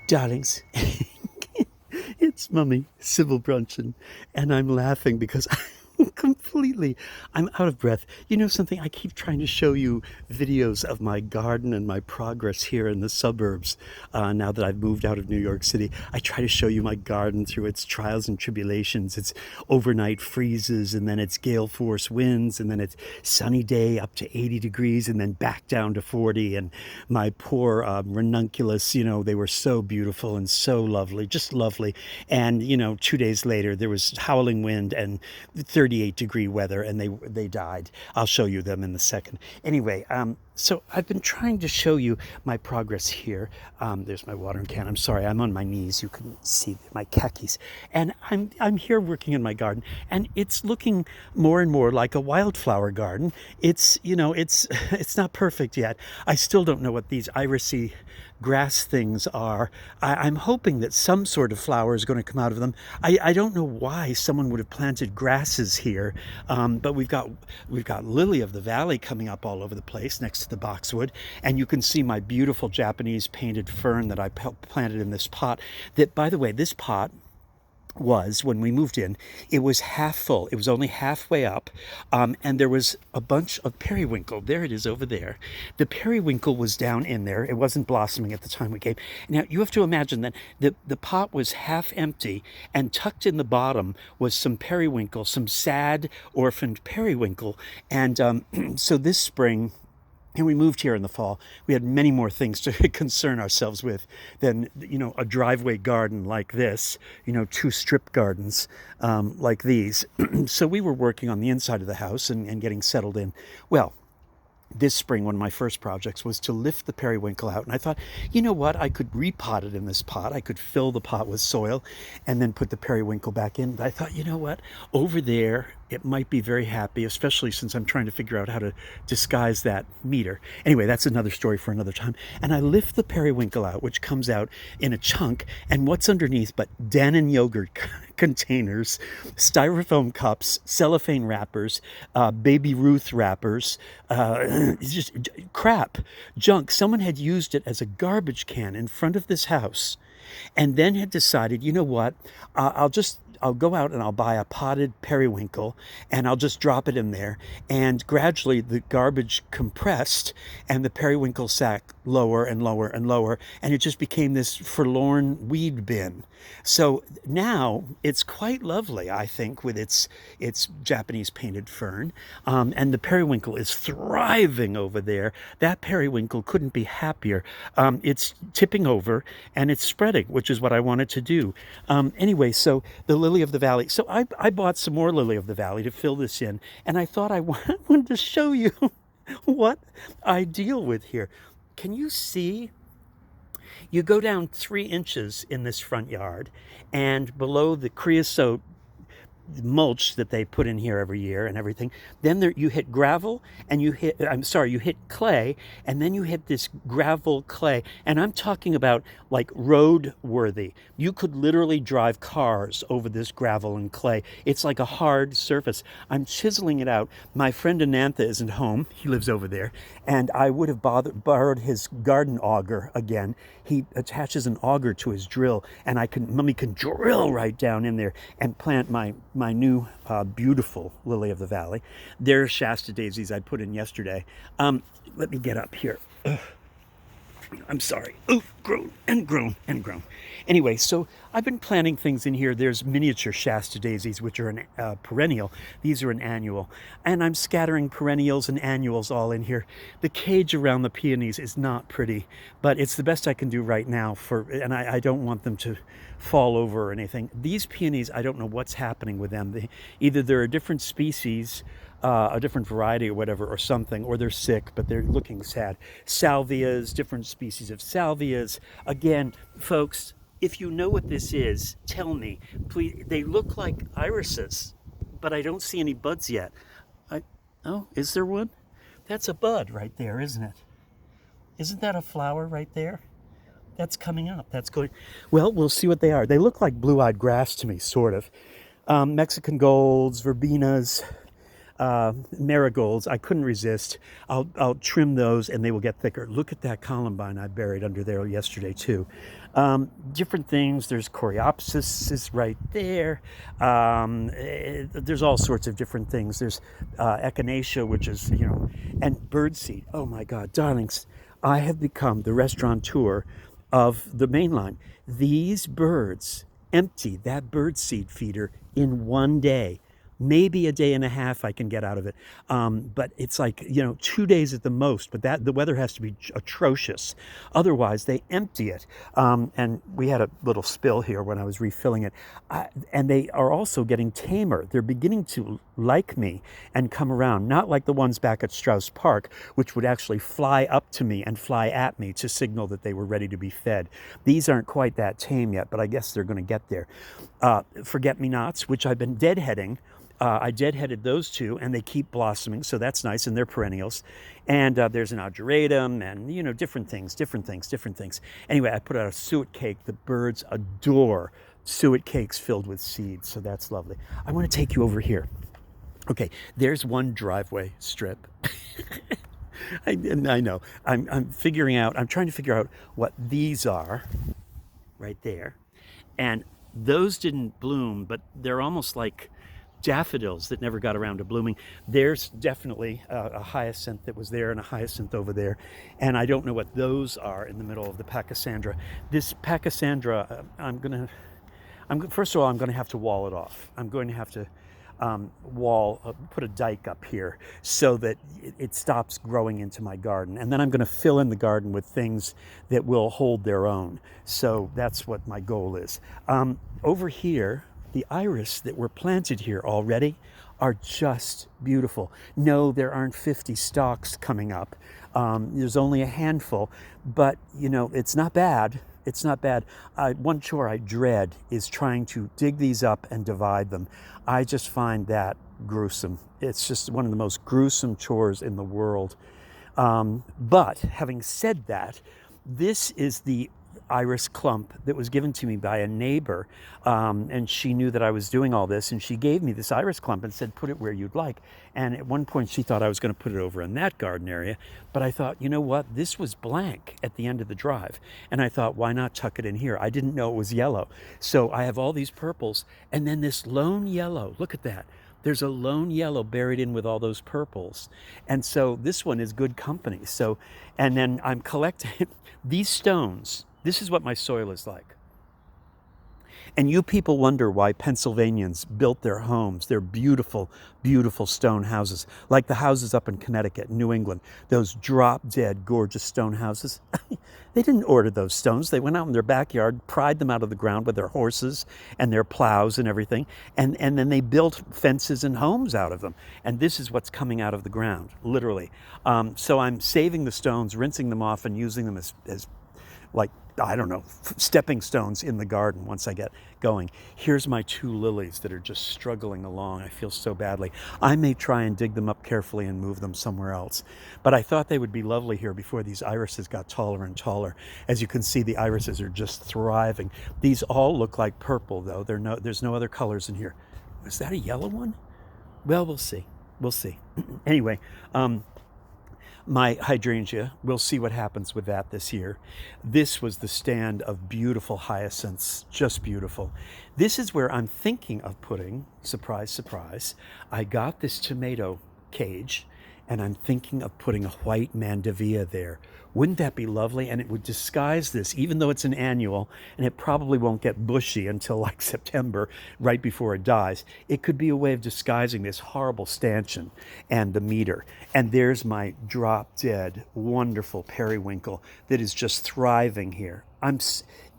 Darlings, it's Mummy, Sybil Brunson, and I'm laughing because I'm out of breath. You know something? I keep trying to show you videos of my garden and my progress here in the suburbs. Now that I've moved out of New York City, I try to show you my garden through its trials and tribulations. It's overnight freezes, and then it's gale force winds, and then it's sunny day up to 80 degrees, and then back down to 40. And my poor ranunculus, they were so beautiful and so lovely, just lovely. And 2 days later, there was howling wind and 38-degree weather, and they died. I'll show you them in a second. Anyway, so I've been trying to show you my progress here. There's my watering can. I'm sorry, I'm on my knees. You can see my khakis, and I'm here working in my garden, and it's looking more and more like a wildflower garden. It's not perfect yet. I still don't know what these irisy grass things are. I'm hoping that some sort of flower is going to come out of them. I don't know why someone would have planted grasses here, but we've got lily of the valley coming up all over the place next to the boxwood, and you can see my beautiful Japanese painted fern that I planted in this pot. That, by the way, this pot was, when we moved in, it was half full. It was only halfway up, and there was a bunch of periwinkle. There it is over there. The periwinkle was down in there. It wasn't blossoming at the time we came. Now, you have to imagine that the pot was half empty, and tucked in the bottom was some periwinkle, some sad, orphaned periwinkle. And so this spring, and we moved here in the fall, we had many more things to concern ourselves with than, a driveway garden like this, two strip gardens like these. So we were working on the inside of the house and getting settled in. Well, this spring, one of my first projects was to lift the periwinkle out. And I thought, you know what? I could repot it in this pot. I could fill the pot with soil and then put the periwinkle back in. But I thought, you know what? Over there, it might be very happy, especially since I'm trying to figure out how to disguise that meter. Anyway, that's another story for another time. And I lift the periwinkle out, which comes out in a chunk. And what's underneath but Dannon yogurt containers, styrofoam cups, cellophane wrappers, Baby Ruth wrappers, just crap, junk. Someone had used it as a garbage can in front of this house, and then had decided, you know what, I'll go out and I'll buy a potted periwinkle, and I'll just drop it in there, and gradually the garbage compressed and the periwinkle sack lower and lower and lower, and it just became this forlorn weed bin. So now it's quite lovely, I think, with its Japanese painted fern, and the periwinkle is thriving over there. That periwinkle couldn't be happier. It's tipping over and it's spreading, which is what I wanted to do. Anyway, so the lily of the valley. So I bought some more lily of the valley to fill this in, and I thought I wanted to show you what I deal with here. Can you see? You go down 3 inches in this front yard, and below the creosote mulch that they put in here every year and everything, then you hit gravel, and you hit clay, and then you hit this gravel clay, and I'm talking about like road worthy. You could literally drive cars over this gravel and clay. It's like a hard surface. I'm chiseling it out. My friend Anantha isn't home. He lives over there, and I would have borrowed his garden auger again. He attaches an auger to his drill, and Mummy can drill right down in there and plant my new beautiful lily of the valley. There's Shasta Daisies I put in yesterday. Let me get up here. Ugh. I'm sorry. Oh, grown and grown and grown. Anyway, so I've been planting things in here. There's miniature Shasta Daisies, which are an perennial. These are an annual. And I'm scattering perennials and annuals all in here. The cage around the peonies is not pretty, but it's the best I can do right now, and I don't want them to fall over or anything. These peonies, I don't know what's happening with them. Either they're a different species, a different variety or whatever, or something, or they're sick, but they're looking sad. Salvias, different species of salvias. Again, folks, if you know what this is, tell me, please. They look like irises, but I don't see any buds yet. Oh, is there one? That's a bud right there, isn't it? Isn't that a flower right there? That's coming up. That's going. Well, we'll see what they are. They look like blue-eyed grass to me, sort of. Mexican golds, verbenas, marigolds. I couldn't resist. I'll trim those and they will get thicker. Look at that columbine I buried under there yesterday too. Different things. There's coreopsis is right there. There's all sorts of different things. There's echinacea, which is, and birdseed. Oh my God, darlings, I have become the restaurateur of the main line. These birds empty that birdseed feeder in one day. Maybe a day and a half I can get out of it. But it's like, 2 days at the most, but the weather has to be atrocious. Otherwise, they empty it. And we had a little spill here when I was refilling it. And they are also getting tamer. They're beginning to like me and come around, not like the ones back at Strauss Park, which would actually fly up to me and fly at me to signal that they were ready to be fed. These aren't quite that tame yet, but I guess they're going to get there. Forget-me-nots, which I've been deadheading. I deadheaded those two, and they keep blossoming, so that's nice, and they're perennials. And there's an ageratum, and different things. Anyway, I put out a suet cake. The birds adore suet cakes filled with seeds, so that's lovely. I want to take you over here. Okay, there's one driveway strip. I know. I'm trying to figure out what these are right there. And those didn't bloom, but they're almost like daffodils that never got around to blooming. There's definitely a hyacinth that was there and a hyacinth over there. And I don't know what those are in the middle of the Pachysandra. This Pachysandra, first of all, I'm going to have to wall it off. I'm going to have to put a dike up here so that it stops growing into my garden. And then I'm going to fill in the garden with things that will hold their own. So that's what my goal is. Over here, the iris that were planted here already are just beautiful. No, there aren't 50 stalks coming up. There's only a handful, but it's not bad. It's not bad. One chore I dread is trying to dig these up and divide them. I just find that gruesome. It's just one of the most gruesome chores in the world. But having said that, this is the iris clump that was given to me by a neighbor, and she knew that I was doing all this, and she gave me this iris clump and said, put it where you'd like. And at one point she thought I was going to put it over in that garden area, but I thought, you know what, this was blank at the end of the drive, and I thought, why not tuck it in here? I didn't know it was yellow. So I have all these purples, and then this lone yellow. Look at that. There's a lone yellow buried in with all those purples. And so this one is good company. So, and then I'm collecting these stones. This is what my soil is like. And you people wonder why Pennsylvanians built their homes, their beautiful, beautiful stone houses, like the houses up in Connecticut, New England, those drop-dead, gorgeous stone houses. They didn't order those stones. They went out in their backyard, pried them out of the ground with their horses and their plows and everything, and then they built fences and homes out of them. And this is what's coming out of the ground, literally. So I'm saving the stones, rinsing them off, and using them as like, I don't know, stepping stones in the garden once I get going. Here's my 2 lilies that are just struggling along. I feel so badly. I may try and dig them up carefully and move them somewhere else. But I thought they would be lovely here before these irises got taller and taller. As you can see, the irises are just thriving. These all look like purple, though. There's no other colors in here. Is that a yellow one? Well, we'll see. We'll see. Anyway, my hydrangea, we'll see what happens with that this year. This was the stand of beautiful hyacinths, just beautiful. This is where I'm thinking of putting, surprise, surprise, I got this tomato cage, and I'm thinking of putting a white mandevilla there. Wouldn't that be lovely? And it would disguise this, even though it's an annual, and it probably won't get bushy until like September, right before it dies. It could be a way of disguising this horrible stanchion and the meter. And there's my drop-dead, wonderful periwinkle that is just thriving here.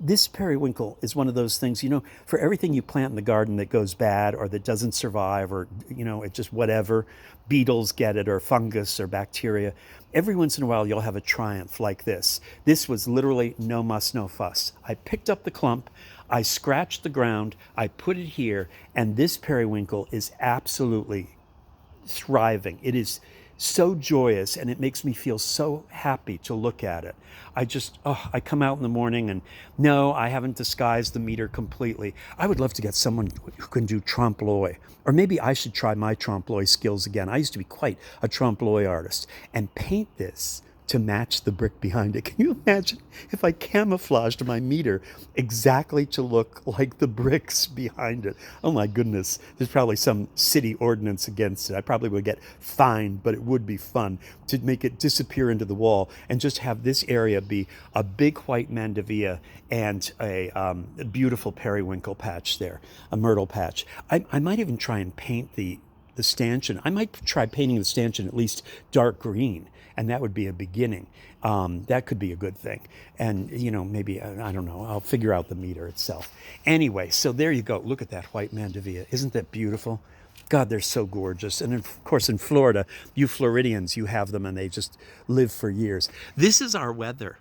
This periwinkle is one of those things, for everything you plant in the garden that goes bad or that doesn't survive or, it just whatever, beetles get it or fungus or bacteria. Every once in a while you'll have a triumph like this. This was literally no muss, no fuss. I picked up the clump, I scratched the ground, I put it here, and this periwinkle is absolutely thriving. It is so joyous, and it makes me feel so happy to look at it. I come out in the morning, and no, I haven't disguised the meter completely. I would love to get someone who can do trompe l'oeil, or maybe I should try my trompe l'oeil skills again. I used to be quite a trompe l'oeil artist, and paint this to match the brick behind it. Can you imagine if I camouflaged my meter exactly to look like the bricks behind it? Oh my goodness, there's probably some city ordinance against it. I probably would get fined, but it would be fun to make it disappear into the wall and just have this area be a big white mandevilla and a beautiful periwinkle patch there, a myrtle patch. I might even try and paint the stanchion. I might try painting the stanchion at least dark green, and that would be a beginning. That could be a good thing. And, maybe, I don't know, I'll figure out the meter itself. Anyway, so there you go. Look at that white mandevilla. Isn't that beautiful? God, they're so gorgeous. And of course, in Florida, you Floridians, you have them and they just live for years. This is our weather.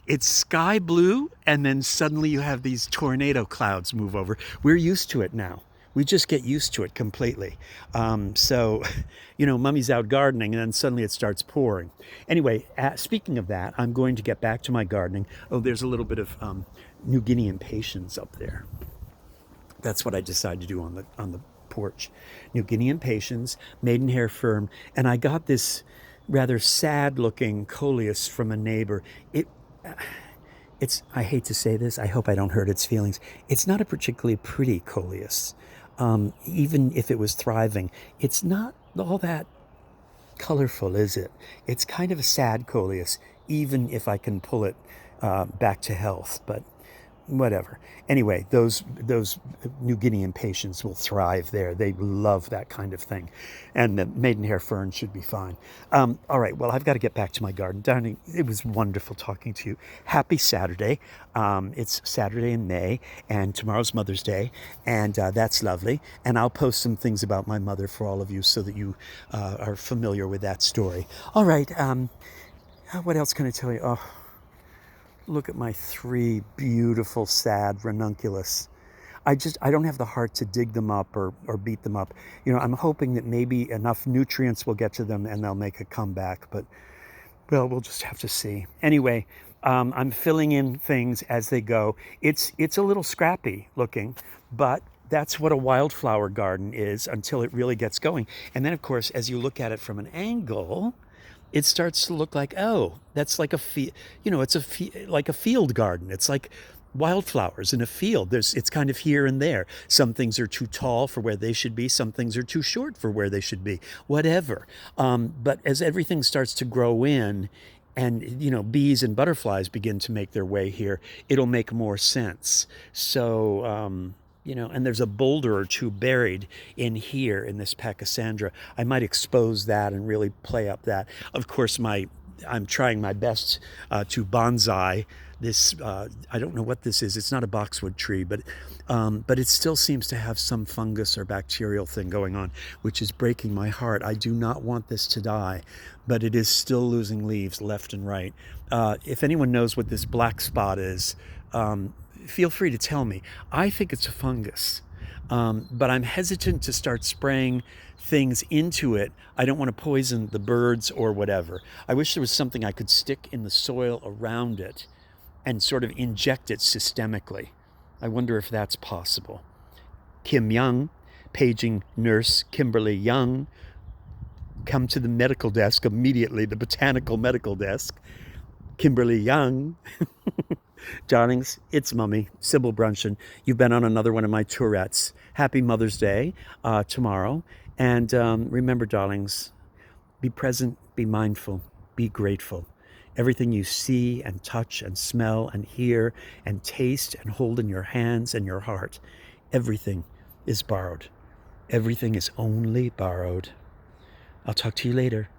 It's sky blue, and then suddenly you have these tornado clouds move over. We're used to it now. We just get used to it completely. So, Mummy's out gardening, and then suddenly it starts pouring. Anyway, speaking of that, I'm going to get back to my gardening. Oh, there's a little bit of New Guinea impatiens up there. That's what I decided to do on the porch. New Guinea impatiens, maidenhair fern, and I got this rather sad-looking coleus from a neighbor. I hate to say this, I hope I don't hurt its feelings. It's not a particularly pretty coleus. Even if it was thriving, it's not all that colorful, is it? It's kind of a sad coleus, even if I can pull it back to health, but whatever. Anyway, those New Guinea impatiens will thrive there. They love that kind of thing. And the maidenhair fern should be fine. All right, well, I've got to get back to my garden. Darling, it was wonderful talking to you. Happy Saturday. It's Saturday in May, and tomorrow's Mother's Day, and that's lovely. And I'll post some things about my mother for all of you so that you are familiar with that story. All right, what else can I tell you? Oh, look at my 3 beautiful, sad ranunculus. I don't have the heart to dig them up or beat them up. I'm hoping that maybe enough nutrients will get to them and they'll make a comeback, but, well, we'll just have to see. Anyway, I'm filling in things as they go. It's a little scrappy looking, but that's what a wildflower garden is until it really gets going. And then, of course, as you look at it from an angle, it starts to look like, oh, that's like like a field garden. It's like wildflowers in a field. It's kind of here and there. Some things are too tall for where they should be. Some things are too short for where they should be. Whatever. But as everything starts to grow in, and bees and butterflies begin to make their way here, it'll make more sense. So and there's a boulder or two buried in here in this Pachysandra. I might expose that and really play up that. Of course, I'm trying my best to bonsai this. I don't know what this is. It's not a boxwood tree, but it still seems to have some fungus or bacterial thing going on, which is breaking my heart. I do not want this to die, but it is still losing leaves left and right. If anyone knows what this black spot is, feel free to tell me. I think it's a fungus, but I'm hesitant to start spraying things into it. I don't want to poison the birds or whatever. I wish there was something I could stick in the soil around it and sort of inject it systemically. I wonder if that's possible. Kim Young, paging nurse Kimberly Young, come to the medical desk immediately, the botanical medical desk. Kimberly Young. Darlings, it's Mummy, Sybil Brunson. You've been on another one of my Tour-ettes. Happy Mother's Day tomorrow. And remember, darlings, be present, be mindful, be grateful. Everything you see and touch and smell and hear and taste and hold in your hands and your heart, everything is borrowed. Everything is only borrowed. I'll talk to you later.